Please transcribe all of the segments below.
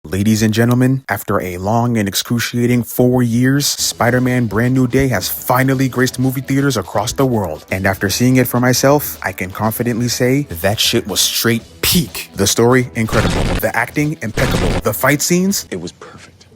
Ladies and gentlemen, after a long and excruciating 4 years, Spider-Man Brand New Day has finally graced movie theaters across the world. And after seeing it for myself, I can confidently say that shit was straight peak. The story, incredible. The acting, impeccable. The fight scenes, it was perfect.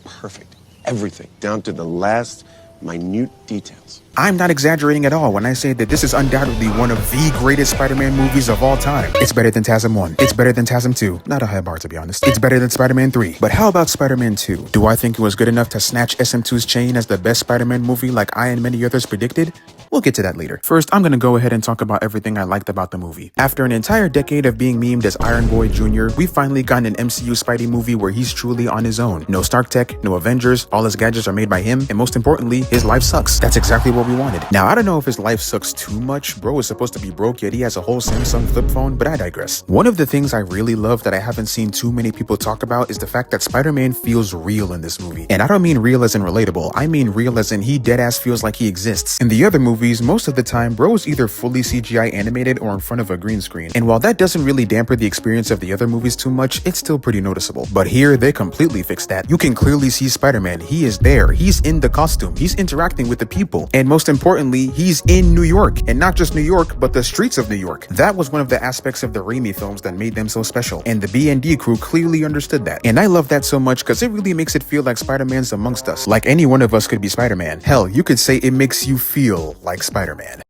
Perfect. Everything, down to the last minute details. I'm not exaggerating at all when I say that this is undoubtedly one of the greatest Spider-Man movies of all time. It's better than TASM 1. It's better than TASM 2. Not a high bar, to be honest. It's better than Spider-Man 3. But how about Spider-Man 2? Do I think it was good enough to snatch SM2's chain as the best Spider-Man movie like I and many others predicted? We'll get to that later. First, I'm gonna go ahead and talk about everything I liked about the movie. After an entire decade of being memed as Iron Boy Jr., we finally got an MCU Spidey movie where he's truly on his own. No Stark Tech, no Avengers, all his gadgets are made by him, and most importantly, his life sucks. That's exactly what we wanted. Now, I don't know if his life sucks too much. Bro is supposed to be broke, yet he has a whole Samsung flip phone, but I digress. One of the things I really love that I haven't seen too many people talk about is the fact that Spider-Man feels real in this movie. And I don't mean real as in relatable, I mean real as in he deadass feels like he exists. In the other movies, most of the time, bro is either fully CGI animated or in front of a green screen. And while that doesn't really damper the experience of the other movies too much, it's still pretty noticeable. But here, they completely fixed that. You can clearly see Spider-Man. He is there. He's in the costume. He's interacting with the people. And most importantly, he's in New York. And not just New York, but the streets of New York. That was one of the aspects of the Raimi films that made them so special. And the B&D crew clearly understood that. And I love that so much because it really makes it feel like Spider-Man's amongst us. Like any one of us could be Spider-Man. Hell, you could say it makes you feel like Spider-Man.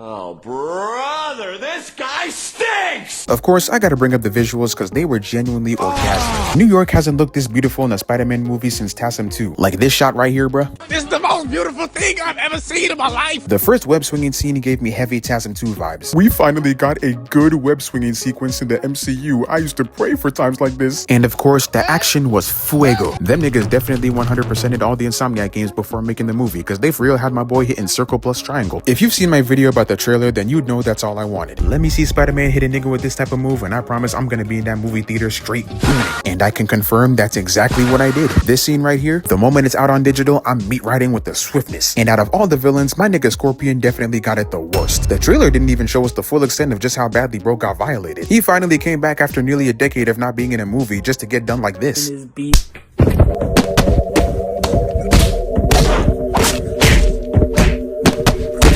Oh, brother, this guy stinks! Of course, I gotta bring up the visuals because they were genuinely orgasmic. New York hasn't looked this beautiful in a Spider-Man movie since TASM 2. Like this shot right here, bruh. This is the most beautiful thing I've ever seen in my life! The first web-swinging scene gave me heavy TASM 2 vibes. We finally got a good web-swinging sequence in the MCU. I used to pray for times like this. And of course, the action was fuego. Them niggas definitely 100%ed all the Insomniac games before making the movie because they for real had my boy hitting circle plus triangle. If you've seen my video about the trailer, then you'd know that's all I wanted. Let me see Spider-Man hit a nigga with this type of move and I promise I'm gonna be in that movie theater straight booming. And I can confirm that's exactly what I did. This scene right here, the moment it's out on digital, I'm meat riding with the swiftness. And out of all the villains, my nigga Scorpion definitely got it the worst. The trailer didn't even show us the full extent of just how badly bro got violated. He finally came back after nearly a decade of not being in a movie just to get done like this.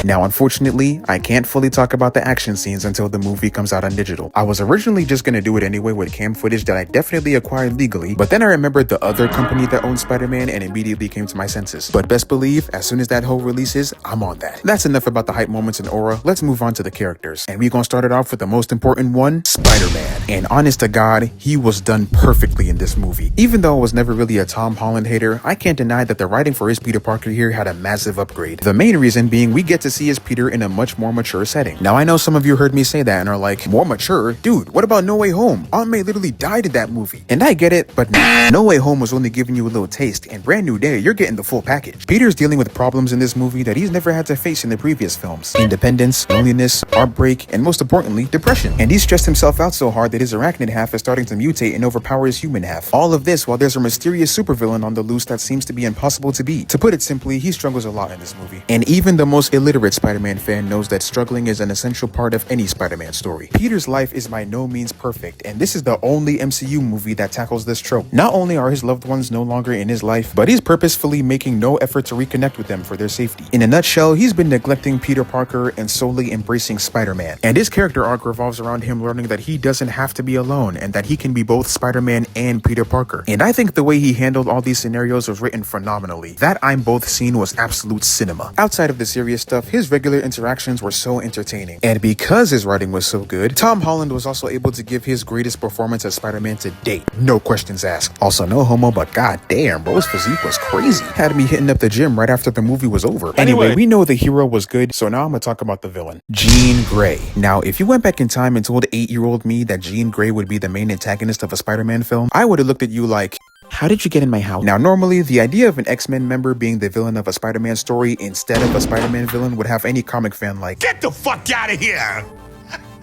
Now, unfortunately, I can't fully talk about the action scenes until the movie comes out on digital. I was originally just gonna do it anyway with cam footage that I definitely acquired legally, but then I remembered the other company that owns Spider-Man and immediately came to my senses. But best believe, as soon as that hoe releases, I'm on that. That's enough about the hype moments and aura. Let's move on to the characters. And we gonna start it off with the most important one, Spider-Man. And honest to God, he was done perfectly in this movie. Even though I was never really a Tom Holland hater, I can't deny that the writing for his Peter Parker here had a massive upgrade. The main reason being we get to see his Peter in a much more mature setting. Now, I know some of you heard me say that and are like, more mature? Dude, what about No Way Home? Aunt May literally died in that movie. And I get it, but nah. No Way Home was only giving you a little taste, and Brand New Day, you're getting the full package. Peter's dealing with problems in this movie that he's never had to face in the previous films. Independence, loneliness, heartbreak, and most importantly, depression. And he's stressed himself out so hard that his arachnid half is starting to mutate and overpower his human half. All of this while there's a mysterious supervillain on the loose that seems to be impossible to beat. To put it simply, he struggles a lot in this movie. And even the most illiterate Spider-Man fan knows that struggling is an essential part of any Spider-Man story. Peter's life is by no means perfect, and this is the only MCU movie that tackles this trope. Not only are his loved ones no longer in his life, but he's purposefully making no effort to reconnect with them for their safety. In a nutshell, he's been neglecting Peter Parker and solely embracing Spider-Man. And his character arc revolves around him learning that he doesn't have to be alone and that he can be both Spider-Man and Peter Parker. And I think the way he handled all these scenarios was written phenomenally. That I'm Both scene was absolute cinema. Outside of the serious stuff, his regular interactions were so entertaining. And because his writing was so good, Tom Holland was also able to give his greatest performance as Spider-Man to date. No questions asked. Also, no homo, but goddamn, bro's physique was crazy. Had me hitting up the gym right after the movie was over. Anyway, we know the hero was good, so now I'm gonna talk about the villain. Jean Grey. Now, if you went back in time and told 8-year-old me that Jean Grey would be the main antagonist of a Spider-Man film, I would have looked at you like, how did you get in my house? Now, normally, the idea of an X-Men member being the villain of a Spider-Man story instead of a Spider-Man villain would have any comic fan like, Get the fuck out of here!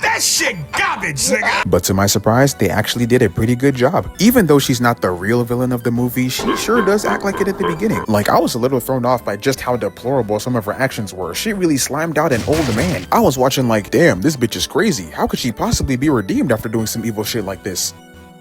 That shit garbage, nigga! But to my surprise, they actually did a pretty good job. Even though she's not the real villain of the movie, she sure does act like it at the beginning. Like, I was a little thrown off by just how deplorable some of her actions were. She really slimed out an old man. I was watching like, damn, this bitch is crazy. How could she possibly be redeemed after doing some evil shit like this?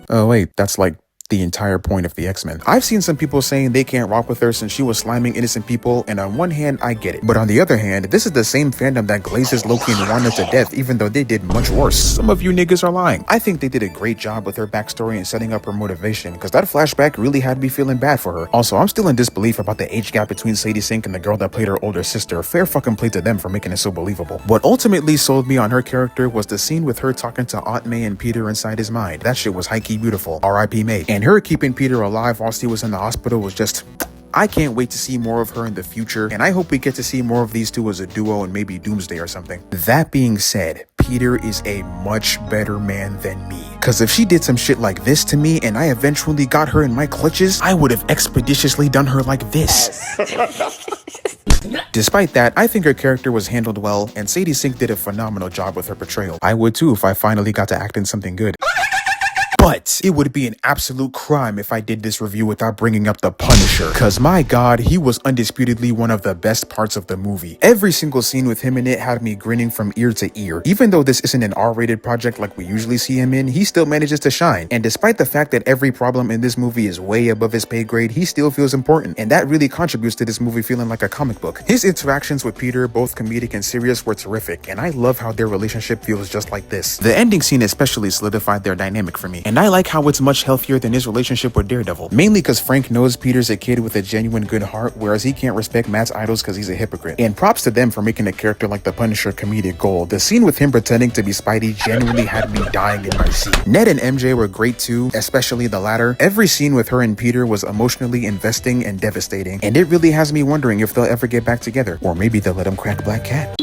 Oh wait, that's like the entire point of the X-Men. I've seen some people saying they can't rock with her since she was sliming innocent people, and on one hand, I get it. But on the other hand, this is the same fandom that glazes Loki and Wanda to death, even though they did much worse. Some of you niggas are lying. I think they did a great job with her backstory and setting up her motivation, because that flashback really had me feeling bad for her. Also, I'm still in disbelief about the age gap between Sadie Sink and the girl that played her older sister. Fair fucking play to them for making it so believable. What ultimately sold me on her character was the scene with her talking to Aunt May and Peter inside his mind. That shit was high-key beautiful. R.I.P. May. And her keeping Peter alive whilst he was in the hospital was just... I can't wait to see more of her in the future, and I hope we get to see more of these two as a duo and maybe Doomsday or something. That being said, Peter is a much better man than me. Cause if she did some shit like this to me and I eventually got her in my clutches, I would have expeditiously done her like this. Despite that, I think her character was handled well, and Sadie Sink did a phenomenal job with her portrayal. I would too if I finally got to act in something good. But it would be an absolute crime if I did this review without bringing up the Punisher, cause my god, he was undisputedly one of the best parts of the movie. Every single scene with him in it had me grinning from ear to ear. Even though this isn't an R-rated project like we usually see him in, he still manages to shine. And despite the fact that every problem in this movie is way above his pay grade, he still feels important. And that really contributes to this movie feeling like a comic book. His interactions with Peter, both comedic and serious, were terrific, and I love how their relationship feels just like this. The ending scene especially solidified their dynamic for me, and I like how it's much healthier than his relationship with Daredevil. Mainly because Frank knows Peter's a kid with a genuine good heart, whereas he can't respect Matt's idols because he's a hypocrite. And props to them for making a character like the Punisher comedic gold. The scene with him pretending to be Spidey genuinely had me dying in my seat. Ned and MJ were great too, especially the latter. Every scene with her and Peter was emotionally investing and devastating, and it really has me wondering if they'll ever get back together, or maybe they'll let him crack Black Cat.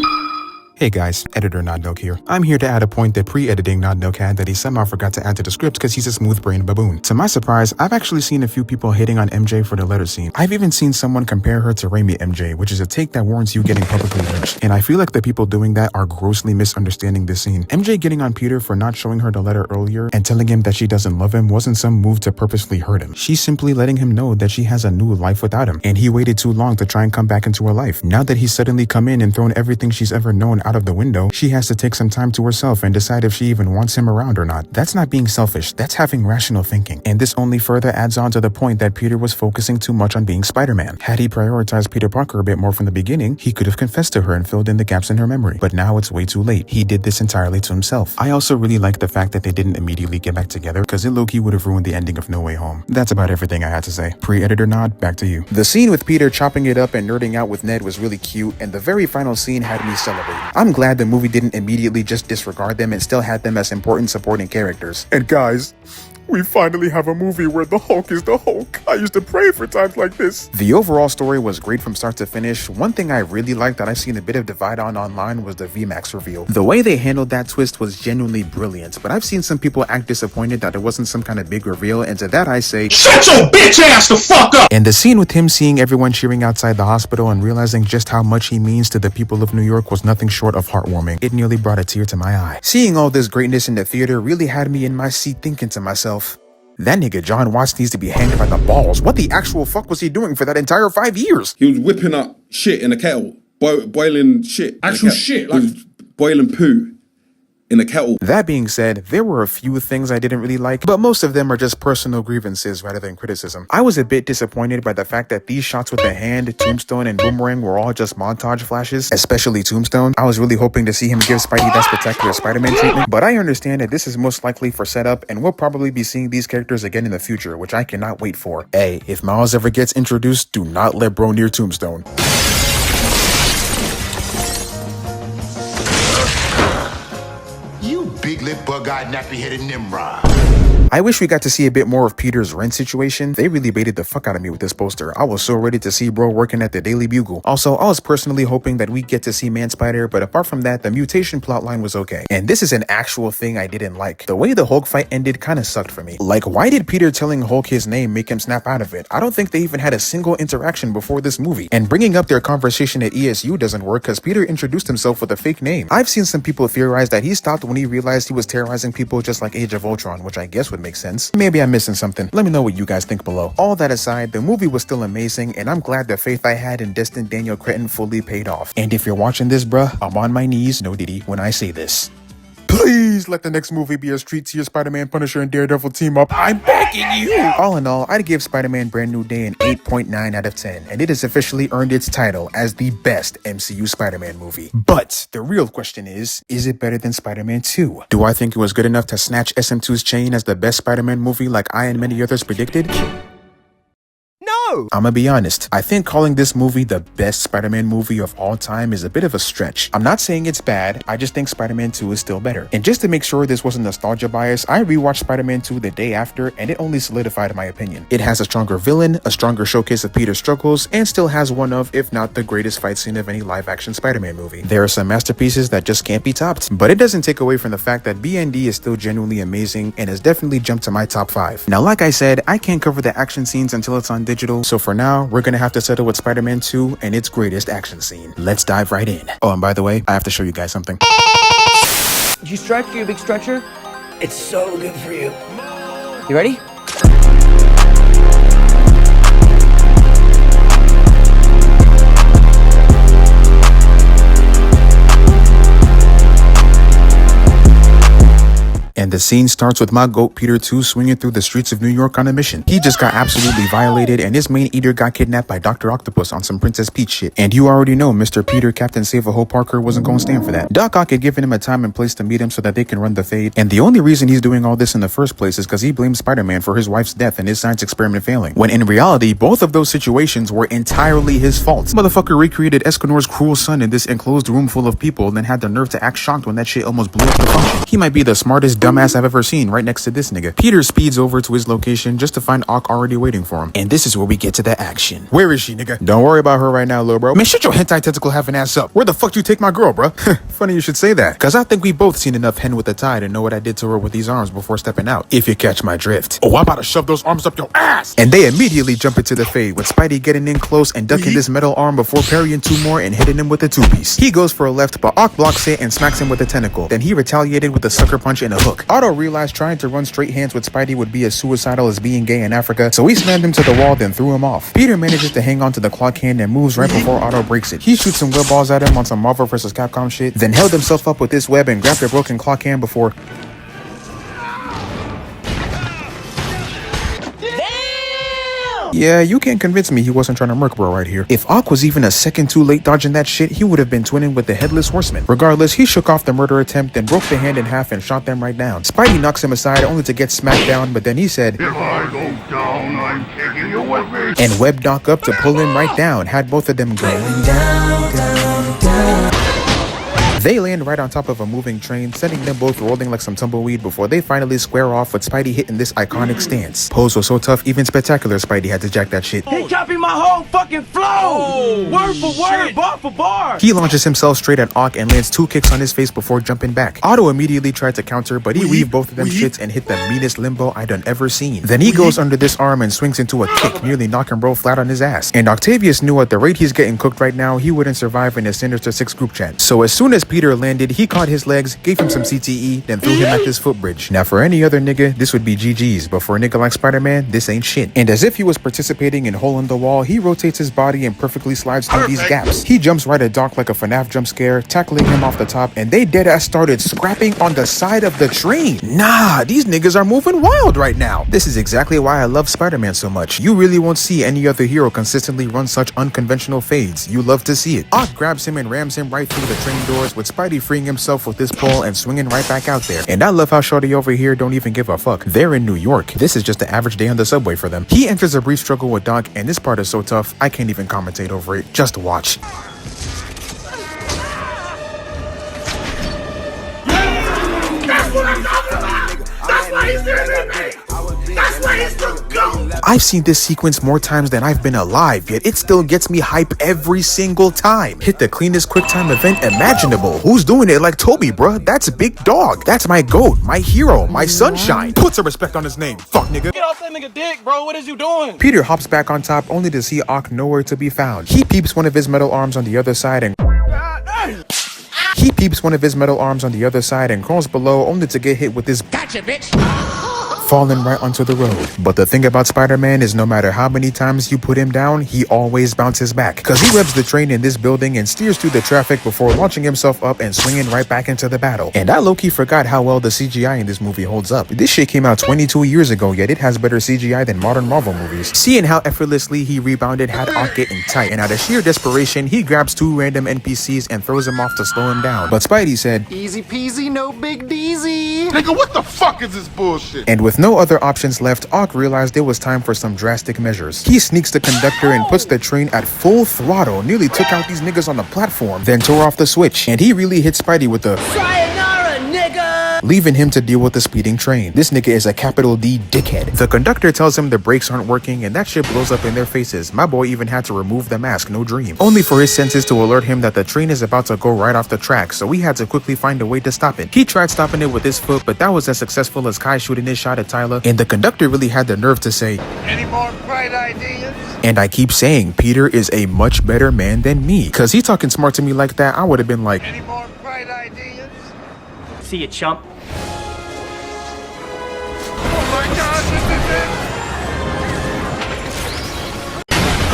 Hey guys, editor Nodnoke here. I'm here to add a point that pre-editing Nodnoke had that he somehow forgot to add to the script because he's a smooth-brained baboon. To my surprise, I've actually seen a few people hating on MJ for the letter scene. I've even seen someone compare her to Raimi MJ, which is a take that warrants you getting publicly lynched. And I feel like the people doing that are grossly misunderstanding this scene. MJ getting on Peter for not showing her the letter earlier and telling him that she doesn't love him wasn't some move to purposely hurt him. She's simply letting him know that she has a new life without him, and he waited too long to try and come back into her life. Now that he's suddenly come in and thrown everything she's ever known out of the window, she has to take some time to herself and decide if she even wants him around or not. That's not being selfish, that's having rational thinking. And this only further adds on to the point that Peter was focusing too much on being Spider-Man. Had he prioritized Peter Parker a bit more from the beginning, he could have confessed to her and filled in the gaps in her memory. But now it's way too late. He did this entirely to himself. I also really like the fact that they didn't immediately get back together, because it low-key would have ruined the ending of No Way Home. That's about everything I had to say. Pre-editor Nod, back to you. The scene with Peter chopping it up and nerding out with Ned was really cute, and the very final scene had me celebrating. I'm glad the movie didn't immediately just disregard them and still had them as important supporting characters. And guys, we finally have a movie where the Hulk is the Hulk. I used to pray for times like this. The overall story was great from start to finish. One thing I really liked that I've seen a bit of divide on online was the VMAX reveal. The way they handled that twist was genuinely brilliant, but I've seen some people act disappointed that it wasn't some kind of big reveal, and to that I say, shut your bitch ass the fuck up! And the scene with him seeing everyone cheering outside the hospital and realizing just how much he means to the people of New York was nothing short of heartwarming. It nearly brought a tear to my eye. Seeing all this greatness in the theater really had me in my seat thinking to myself, that nigga John Watts needs to be hanged by the balls. What the actual fuck was he doing for that entire 5 years? He was whipping up shit in a kettle, boiling shit. Actual shit, like boiling poo in a kettle. That being said, there were a few things I didn't really like, but most of them are just personal grievances rather than criticism. I was a bit disappointed by the fact that these shots with the hand, Tombstone, and Boomerang were all just montage flashes, especially Tombstone. I was really hoping to see him give Spidey that spectacular Spider-Man treatment, but I understand that this is most likely for setup, and we'll probably be seeing these characters again in the future, which I cannot wait for. Hey, if Miles ever gets introduced, do not let bro near Tombstone. Big lip, bug-eyed, nappy-headed Nimrod. I wish we got to see a bit more of Peter's rent situation. They really baited the fuck out of me with this poster. I was so ready to see bro working at the Daily Bugle. Also, I was personally hoping that we get to see Man-Spider, but apart from that, the mutation plotline was okay. And this is an actual thing I didn't like. The way the Hulk fight ended kind of sucked for me. Like, why did Peter telling Hulk his name make him snap out of it? I don't think they even had a single interaction before this movie. And bringing up their conversation at ESU doesn't work because Peter introduced himself with a fake name. I've seen some people theorize that he stopped when he realized he was terrorizing people just like Age of Ultron, which I guess would make sense. Maybe I'm missing something. Let me know what you guys think below. All that aside, the movie was still amazing, and I'm glad the faith I had in Destin Daniel Cretton fully paid off. And if you're watching this, bruh, I'm on my knees, no diddy, when I say this. Please let the next movie be a street tier Spider-Man, Punisher, and Daredevil team up. I'm begging you. All in all, I'd give Spider-Man Brand New Day an 8.9 out of 10, and it has officially earned its title as the best MCU Spider-Man movie. But the real question is it better than Spider-Man 2? Do I think it was good enough to snatch SM2's chain as the best Spider-Man movie like I and many others predicted? No! I'ma be honest, I think calling this movie the best Spider-Man movie of all time is a bit of a stretch. I'm not saying it's bad, I just think Spider-Man 2 is still better. And just to make sure this wasn't nostalgia bias, I rewatched Spider-Man 2 the day after, and it only solidified my opinion. It has a stronger villain, a stronger showcase of Peter's struggles, and still has one of, if not the greatest fight scene of any live-action Spider-Man movie. There are some masterpieces that just can't be topped, but it doesn't take away from the fact that BND is still genuinely amazing and has definitely jumped to my top 5. Now, like I said, I can't cover the action scenes until it's on digital, so for now, we're gonna have to settle with Spider-Man 2 and its greatest action scene. Let's dive right in. Oh, and by the way, I have to show you guys something. Did you stretch? You a big stretcher? It's so good for you. You ready? And the scene starts with my goat Peter 2 swinging through the streets of New York on a mission. He just got absolutely violated and his main eater got kidnapped by Dr. Octopus on some Princess Peach shit. And you already know Mr. Peter Captain Save-A-Ho Parker wasn't gonna stand for that. Doc Ock had given him a time and place to meet him so that they can run the fade. And the only reason he's doing all this in the first place is because he blames Spider-Man for his wife's death and his science experiment failing. When in reality, both of those situations were entirely his fault. Motherfucker recreated Escanor's cruel son in this enclosed room full of people, then had the nerve to act shocked when that shit almost blew up the function. He might be the smartest dumbass I've ever seen right next to this nigga. Peter speeds over to his location just to find Ock already waiting for him. And this is where we get to the action. Where is she, nigga? Don't worry about her right now, little bro. Man, shut your hentai tentacle having ass up. Where the fuck you take my girl, bro? Funny you should say that, cause I think we both seen enough hen with a tie to know what I did to her with these arms before stepping out, if you catch my drift. Oh, I'm about to shove those arms up your ass! And they immediately jump into the fade, with Spidey getting in close and ducking this metal arm before parrying 2 more and hitting him with a 2-piece. He goes for a left, but Ock blocks it and smacks him with a tentacle. Then he retaliated with a sucker punch and a hook. Otto realized trying to run straight hands with Spidey would be as suicidal as being gay in Africa, so he slammed him to the wall, then threw him off. Peter manages to hang on to the clock hand and moves right before Otto breaks it. He shoots some web balls at him on some Marvel vs. Capcom shit, then held himself up with this web and grabbed a broken clock hand before... Yeah, you can't convince me he wasn't trying to murk bro right here. If Ock was even a second too late dodging that shit, he would have been twinning with the Headless Horseman. Regardless, he shook off the murder attempt, then broke the hand in half and shot them right down. Spidey knocks him aside only to get smacked down, but then he said, "If I go down, I'm taking you with me," and webbed Doc up to pull him right down, had both of them going down, down, down. They land right on top of a moving train, sending them both rolling like some tumbleweed before they finally square off with Spidey hitting this iconic stance. Pose was so tough, even Spectacular Spidey had to jack that shit. He copied my whole fucking flow! Word for word, bar for bar! He launches himself straight at Ock and lands 2 kicks on his face before jumping back. Otto immediately tried to counter, but he weaved both of them shits and hit the meanest limbo I done ever seen. Then he goes under this arm and swings into a kick, nearly knocking bro flat on his ass. And Octavius knew at the rate he's getting cooked right now, he wouldn't survive in a Sinister Six group chat. So as soon as Peter landed, he caught his legs, gave him some CTE, then threw him at this footbridge. Now for any other nigga, this would be GG's, but for a nigga like Spider-Man, this ain't shit. And as if he was participating in Hole in the Wall, he rotates his body and perfectly slides through these gaps. He jumps right at Doc like a FNAF jump scare, tackling him off the top, and they deadass started scrapping on the side of the train. Nah, these niggas are moving wild right now. This is exactly why I love Spider-Man so much. You really won't see any other hero consistently run such unconventional fades. You love to see it. Ock grabs him and rams him right through the train doors, with Spidey freeing himself with this pole and swinging right back out there. And I love how shorty over here don't even give a fuck. They're in New York. This is just an average day on the subway for them. He enters a brief struggle with Doc, and this part is so tough, I can't even commentate over it. Just watch. That's what I'm talking about! That's why he's doing me! That's why he's the GOAT! I've seen this sequence more times than I've been alive, yet it still gets me hype every single time. Hit the cleanest QuickTime event imaginable. Who's doing it like Toby, bruh? That's a big dog. That's my GOAT, my hero, my sunshine. Put some respect on his name, fuck nigga. Get off that nigga dick, bro. What is you doing? Peter hops back on top only to see Ock nowhere to be found. He peeps one of his metal arms on the other side and crawls below only to get hit with this gotcha, bitch. falling right onto the road. But the thing about Spider-Man is no matter how many times you put him down, he always bounces back. Cause he revs the train in this building and steers through the traffic before launching himself up and swinging right back into the battle. And I low-key forgot how well the CGI in this movie holds up. This shit came out 22 years ago, yet it has better CGI than modern Marvel movies. Seeing how effortlessly he rebounded had Ock getting tight, and out of sheer desperation, he grabs two random NPCs and throws them off to slow him down. But Spidey said, Easy peasy, no big deezy. Nigga, what the fuck is this bullshit? and with no other options left, Ock realized it was time for some drastic measures. He sneaks the conductor and puts the train at full throttle, nearly took out these niggas on the platform, then tore off the switch, and he really hit Spidey with the Sayonara, nigga! leaving him to deal with the speeding train. This nigga is a capital D dickhead. The conductor tells him the brakes aren't working and that shit blows up in their faces. My boy even had to remove the mask, no dream. Only for his senses to alert him that the train is about to go right off the track, so he had to quickly find a way to stop it. He tried stopping it with his foot, but that was as successful as Kai shooting his shot at Tyler, and the conductor really had the nerve to say, Any more bright ideas? and I keep saying, Peter is a much better man than me. Cause he talking smart to me like that, I would have been like, Any more bright ideas? See you, chump. Oh my god, this is it!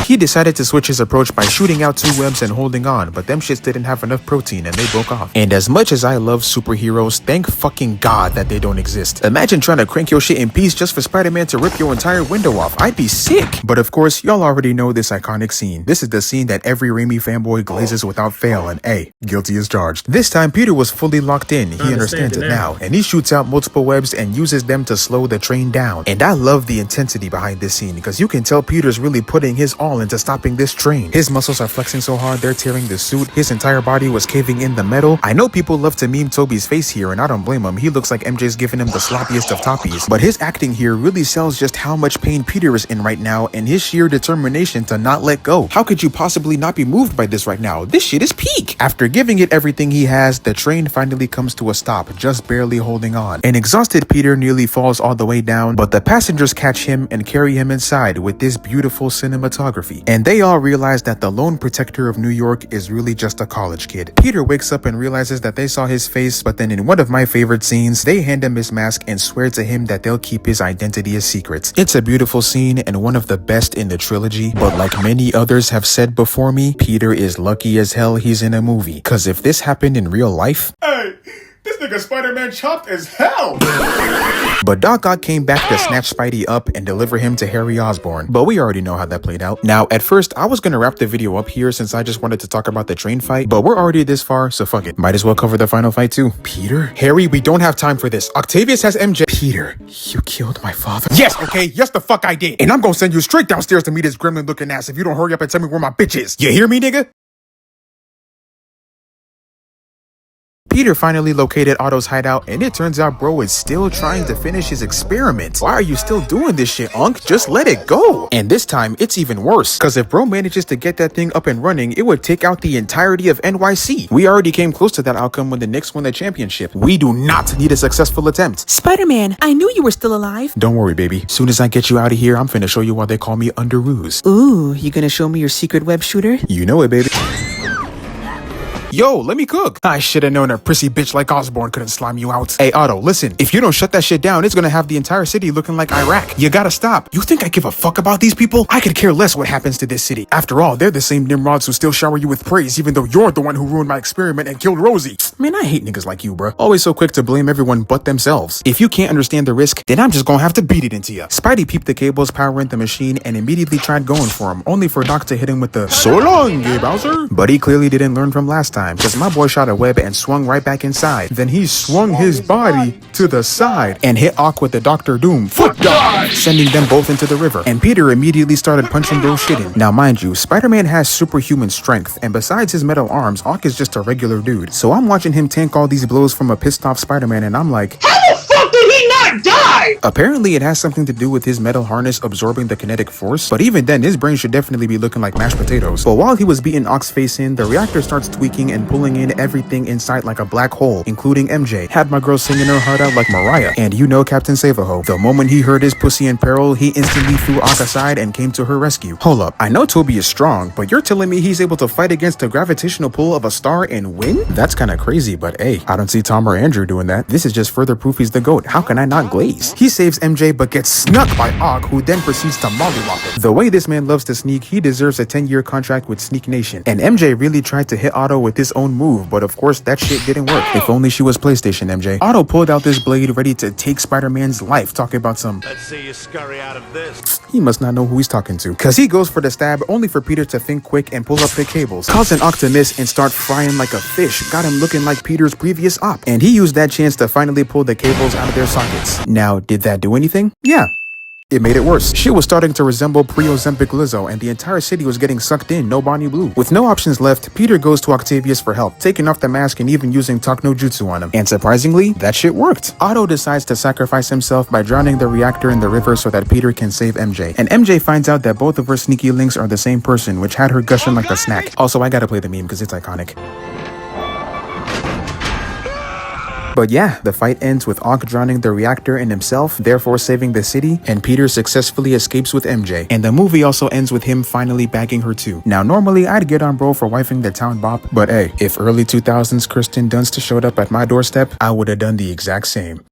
he decided to switch his approach by shooting out two webs and holding on, but them shits didn't have enough protein and they broke off. And as much as I love superheroes, thank fucking God that they don't exist. Imagine trying to crank your shit in peace just for Spider-Man to rip your entire window off. I'd be sick. But of course, y'all already know this iconic scene. This is the scene that every Raimi fanboy glazes without fail, and A, guilty as charged. This time, Peter was fully locked in. He understands it now, and he shoots out multiple webs and uses them to slow the train down. And I love the intensity behind this scene because you can tell Peter's really putting his all into stopping this train. His muscles are flexing so hard they're tearing the suit. His entire body was caving in the metal. I know people love to meme Toby's face here, and I don't blame him. He looks like MJ's giving him the sloppiest of toppies. But his acting here really sells just how much pain Peter is in right now and his sheer determination to not let go. How could you possibly not be moved by this right now? This shit is peak. After giving it everything he has, the train finally comes to a stop, just barely holding on. An exhausted Peter nearly falls all the way down, but the passengers catch him and carry him inside with this beautiful cinematography. And they all realize that the lone protector of New York is really just a college kid. Peter wakes up and realizes that they saw his face, but then in one of my favorite scenes, they hand him his mask and swear to him that they'll keep his identity a secret. It's a beautiful scene and one of the best in the trilogy, but like many others have said before me, Peter is lucky as hell he's in a movie. Cause if this happened in real life, Hey, this nigga Spider-Man chopped as hell! but Doc Ock came back to snatch Spidey up and deliver him to Harry Osborn. But we already know how that played out. Now, at first, I was gonna wrap the video up here since I just wanted to talk about the train fight, but we're already this far, so fuck it. Might as well cover the final fight too. Peter? Harry, we don't have time for this. Octavius has MJ. Peter, you killed my father. Yes, okay, yes the fuck I did. And I'm gonna send you straight downstairs to meet his gremlin looking ass if you don't hurry up and tell me where my bitch is. You hear me, nigga? Peter finally located Otto's hideout, and it turns out bro is still trying to finish his experiment. Why are you still doing this shit, Unc? Just let it go. And this time, it's even worse, because if bro manages to get that thing up and running, it would take out the entirety of NYC. We already came close to that outcome when the Knicks won the championship. We do not need a successful attempt. Spider-Man, I knew you were still alive. Don't worry, baby. Soon as I get you out of here, I'm finna show you why they call me Under Ruse. Ooh, you gonna show me your secret web shooter? You know it, baby. Yo, let me cook. I should've known a prissy bitch like Osborn couldn't slime you out. Hey, Otto, listen. If you don't shut that shit down, it's gonna have the entire city looking like Iraq. You gotta stop. You think I give a fuck about these people? I could care less what happens to this city. After all, they're the same Nimrods who still shower you with praise, even though you're the one who ruined my experiment and killed Rosie. Man, I hate niggas like you, bruh. Always so quick to blame everyone but themselves. If you can't understand the risk, then I'm just gonna have to beat it into you. Spidey peeped the cables powering the machine and immediately tried going for him, only for Doc to hit him with the "So long, Gay Bowser." But he clearly didn't learn from last time, because my boy shot a web and swung right back inside. Then he swung his body to the side and hit Ock with the Dr. Doom foot dodge, sending them both into the river. And Peter immediately started punching bro shit in. Now mind you, Spider-Man has superhuman strength, and besides his metal arms, Ock is just a regular dude. So I'm watching him tank all these blows from a pissed off Spider-Man, and I'm like, how the fuck did he not die? Apparently it has something to do with his metal harness absorbing the kinetic force, but even then his brain should definitely be looking like mashed potatoes. But while he was beating Ock's face in, the reactor starts tweaking and pulling in everything in sight like a black hole, including MJ. Had my girl singing her heart out like Mariah. And you know Captain Save-A-Ho. The moment he heard his pussy in peril, he instantly threw Ock aside and came to her rescue. Hold up, I know Toby is strong, but you're telling me he's able to fight against the gravitational pull of a star and win? That's kinda crazy, but hey, I don't see Tom or Andrew doing that. This is just further proof he's the GOAT. How can I not glaze? He saves MJ but gets snuck by Og, who then proceeds to mollywop him. The way this man loves to sneak, he deserves a 10-year contract with Sneak Nation. And MJ really tried to hit Otto with his own move, but of course that shit didn't work. If only she was PlayStation, MJ. Otto pulled out this blade ready to take Spider-Man's life, talking about some... Let's see you scurry out of this. He must not know who he's talking to, cause he goes for the stab only for Peter to think quick and pull up the cables, causing Og to miss and start frying like a fish. Got him looking like Peter's previous op, and he used that chance to finally pull the cables out of their sockets. Now, did that do anything? Yeah. It made it worse. Shit was starting to resemble pre-Ozempic Lizzo, and the entire city was getting sucked in, no Bonnie Blue. With no options left, Peter goes to Octavius for help, taking off the mask and even using Talk No Jutsu on him. And surprisingly, that shit worked. Otto decides to sacrifice himself by drowning the reactor in the river so that Peter can save MJ. And MJ finds out that both of her sneaky links are the same person, which had her gushing like a snack. Also, I gotta play the meme because it's iconic. But yeah, the fight ends with Og drowning the reactor and himself, therefore saving the city, and Peter successfully escapes with MJ. And the movie also ends with him finally bagging her too. Now normally I'd get on bro for wifing the town bop, but hey, if early 2000s Kristen Dunst showed up at my doorstep, I would have done the exact same.